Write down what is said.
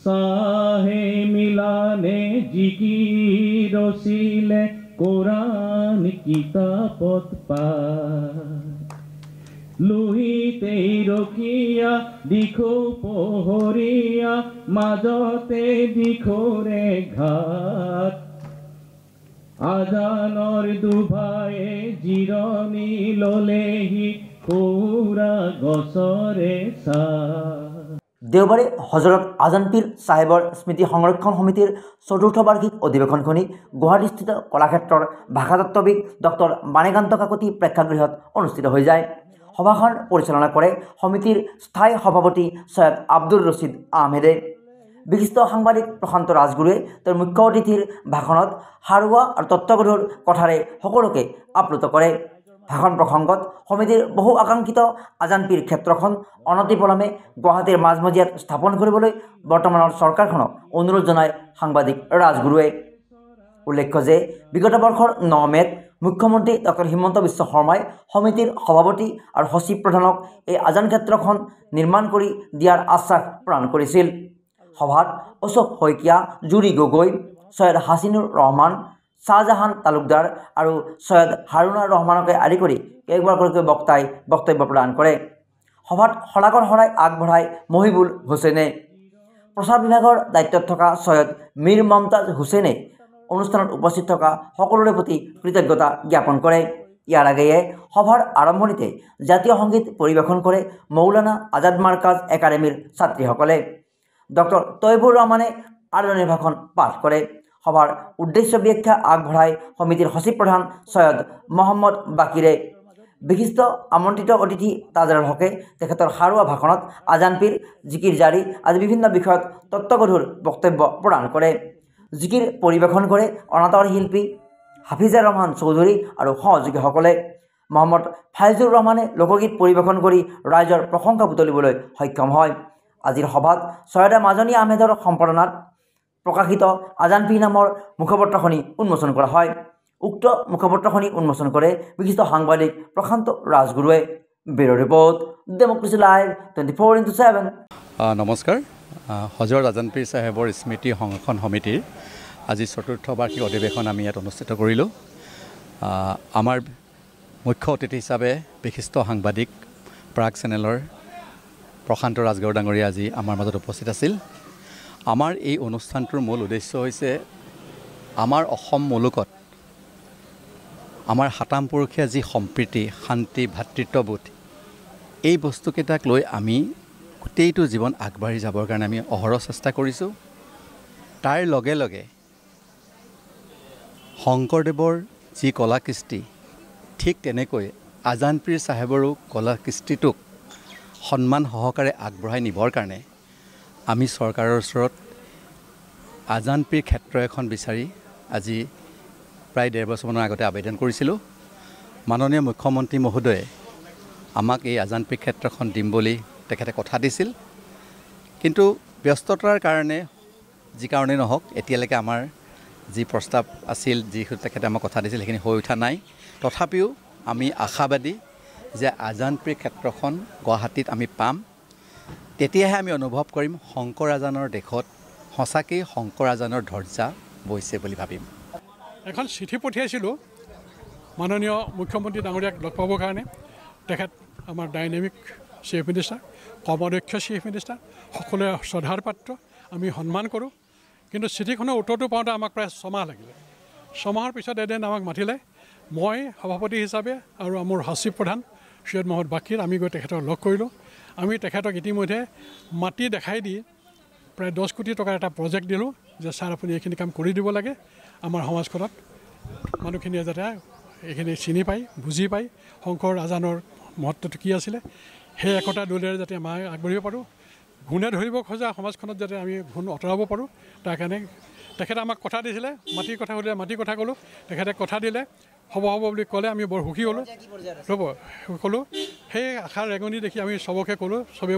সাহে মিলানে জিকি ৰসিলে কোৰআন কিতাবত পায় লুহিতেই ৰখিয়া দিখো পোহৰীয়া মাজতে দিখোৰে ঘাট আজানৰ দুভায়ে জিৰণি ললেহি সৌৰা গছৰে ছাঁ দেওবাৰে হজৰত আজান পীৰ চাহেবৰ স্মৃতি সংৰক্ষণ সমিতিৰ চতুৰ্থ বাৰ্ষিক অধিৱেশনখনি গুৱাহাটীস্থিত কলাক্ষেত্ৰৰ ভাষাতত্ত্ববিদ ডক্টৰ বাণীকান্ত কাকতি প্ৰেক্ষাগৃহত অনুষ্ঠিত হৈ যায়। সভাখন পৰিচালনা কৰে সমিতিৰ স্থায়ী সভাপতি সৈয়দ আব্দুৰ ৰছিদ আহমেদে। বিশিষ্ট সাংবাদিক প্ৰশান্ত ৰাজগুৰুৱে তেওঁৰ মুখ্য অতিথিৰ ভাষণত সাৰুৱা আৰু তত্ত্বগধুৰ কথাৰে সকলোকে আপ্লুত কৰে। ভাষণ প্ৰসংগত সমিতিৰ বহু আকাংক্ষিত আজান পীৰ ক্ষেত্ৰখন অনতিপলমে গুৱাহাটীৰ মাজমজিয়াত স্থাপন কৰিবলৈ বৰ্তমানৰ চৰকাৰখনক অনুৰোধ জনায় সাংবাদিক ৰাজগুৰুৱে। উল্লেখ্য যে বিগত বৰ্ষৰ 9 মে'ত মুখ্যমন্ত্ৰী ডক্টৰ হিমন্ত বিশ্ব শৰ্মাই সমিতিৰ সভাপতি আৰু সচিব প্ৰধানক এই আজান ক্ষেত্ৰখন নিৰ্মাণ কৰি দিয়াৰ আশ্বাস প্ৰদান কৰিছিল। সভাত অশোক শইকীয়া, জুৰি গগৈ, সৈয়দ হাছিনুৰ ৰহমান, শ্বাহজাহান তালুকদাৰ আৰু সৈয়দ হাৰুনাৰ ৰহমানকে আদি কৰি কেইবাগৰাকীও বক্তাই বক্তব্য প্ৰদান কৰে। সভাত শলাগৰ শৰাই আগবঢ়াই মহিবুল হুছেইনে। প্ৰচাৰ বিভাগৰ দায়িত্বত থকা সৈয়দ মীৰ মমতাজ হুছেইনে অনুষ্ঠানত উপস্থিত থকা সকলোৰে প্ৰতি কৃতজ্ঞতা জ্ঞাপন কৰে। ইয়াৰ আগেয়ে সভাৰ আৰম্ভণিতে জাতীয় সংগীত পৰিৱেশন কৰে মৌলানা আজাদ মাৰ্কাজ একাডেমীৰ ছাত্ৰীসকলে। ডক্টৰ তৈবুৰ ৰহমানে আদৰণি ভাষণ পাঠ কৰে। সভাৰ উদ্দেশ্য ব্যাখ্যা আগবঢ়াই সমিতিৰ সচিব প্ৰধান সৈয়দ মহম্মদ বাকিৰে। বিশিষ্ট আমন্ত্ৰিত অতিথি তাজেৰুল হকে তেখেতৰ সাৰুৱা ভাষণত আজান পীৰ, জিকিৰ জাৰি আদি বিভিন্ন বিষয়ত তত্ত্বগধুৰ বক্তব্য প্ৰদান কৰে। জিকিৰ পৰিৱেশন কৰে অনাতাঁৰ শিল্পী হাফিজাৰ ৰহমান চৌধুৰী আৰু সহযোগীসকলে। মহম্মদ ফাইজুৰ ৰহমানে লোকগীত পৰিৱেশন কৰি ৰাইজৰ প্ৰশংসা বুটলিবলৈ সক্ষম হয়। আজিৰ সভাত সৈয়দা মাজনী আহমেদৰ সম্পাদনাত প্ৰকাশিত আজান পীৰ নামৰ মুখপত্ৰখনি উন্মোচন কৰা হয়। উক্ত মুখপত্ৰখনি উন্মোচন কৰে বিশিষ্ট সাংবাদিক প্ৰশান্ত ৰাজগুৰুৱে। Bureau' report, democracy live 24x7। নমস্কাৰ। হজৰত আজান পীৰ চাহেবৰ স্মৃতি সংৰক্ষণ সমিতিৰ আজি চতুৰ্থ বাৰ্ষিক অধিৱেশন আমি ইয়াত অনুষ্ঠিত কৰিলোঁ। আমাৰ মুখ্য অতিথি হিচাপে বিশিষ্ট সাংবাদিক প্ৰাগ চেনেলৰ প্ৰশান্ত ৰাজগুৰু ডাঙৰীয়া আজি আমাৰ মাজত উপস্থিত আছিল। আমাৰ এই অনুষ্ঠানটোৰ মূল উদ্দেশ্য হৈছে আমাৰ অসম মুলুকত আমাৰ সাতাম পুৰুষীয়া যি সম্প্ৰীতি, শান্তি, ভাতৃত্ববোধ এই বস্তুকেইটাক লৈ আমি গোটেইটো জীৱন আগবাঢ়ি যাবৰ কাৰণে আমি অহৰহ চেষ্টা কৰিছোঁ। তাৰ লগে লগে শংকৰদেৱৰ যি কলাকৃষ্টি ঠিক তেনেকৈ আজান পীৰ চাহেবৰো কলাকৃষ্টিটোক সন্মান সহকাৰে আগবঢ়াই নিবৰ কাৰণে আমি চৰকাৰৰ ওচৰত আজান পীৰ ক্ষেত্ৰ এখন বিচাৰি আজি প্ৰায় 1.5 বছৰমানৰ আগতে আবেদন কৰিছিলোঁ। মাননীয় মুখ্যমন্ত্ৰী মহোদয়ে আমাক এই আজান পীৰ ক্ষেত্ৰখন দিম বুলি তেখেতে কথা দিছিল। কিন্তু ব্যস্ততাৰ কাৰণে যি কাৰণেই নহওক এতিয়ালৈকে আমাৰ যি প্ৰস্তাৱ আছিল, যি তেখেতে আমাক কথা দিছিল সেইখিনি হৈ উঠা নাই। তথাপিও আমি আশাবাদী যে আজান পীৰ ক্ষেত্ৰখন গুৱাহাটীত আমি পাম। তেতিয়াহে আমি অনুভৱ কৰিম শংকৰ আজানৰ দেশত সঁচাকেই শংকৰ আজানৰ ধৰ্যা বৈছে বুলি ভাবিম। এখন চিঠি পঠিয়াইছিলোঁ মাননীয় মুখ্যমন্ত্ৰী ডাঙৰীয়াক লগ পাবৰ কাৰণে। তেখেত আমাৰ ডাইনামিক চিফ মিনিষ্টাৰ, কৰ্মদক্ষ চিফ মিনিষ্টাৰ, সকলোৱে শ্ৰদ্ধাৰ পাত্ৰ, আমি সন্মান কৰোঁ। কিন্তু চিঠিখনৰ উত্তৰটো পাওঁতে আমাক প্ৰায় 6 মাহ লাগিলে। 6 মাহৰ পিছত এদিন আমাক মাতিলে, মই সভাপতি হিচাপে আৰু মোৰ সচিব প্ৰধান সৈয়দ মহম্মদ বাকিৰ আমি গৈ তেখেতক লগ কৰিলোঁ। আমি তেখেতক ইতিমধ্যে মাটি দেখাই দি প্ৰায় 10 কোটি টকাৰ এটা প্ৰজেক্ট দিলোঁ যে ছাৰ আপুনি এইখিনি কাম কৰি দিব লাগে। আমাৰ সমাজখনত মানুহখিনিয়ে যাতে এইখিনি চিনি পায়, বুজি পায় শংকৰ আজানৰ মহত্বটো কি আছিলে, সেই একতা দলেৰে যাতে আমি আগবাঢ়িব পাৰোঁ। ঘূণে ধৰিব খোজা সমাজখনত যাতে আমি ঘূণ আঁতৰাব পাৰোঁ, তাৰ কাৰণে তেখেতে আমাক কথা দিছিলে। মাটিৰ কথা সুধিলে মাটিৰ কথা ক'লোঁ, তেখেতে কথা দিলে, হ'ব বুলি ক'লে। আমি বৰ সুখী হ'লোঁ। ৰ'ব ক'লোঁ, সেই আশাৰ ৰেঙনি দেখি আমি চবকে ক'লোঁ, চবে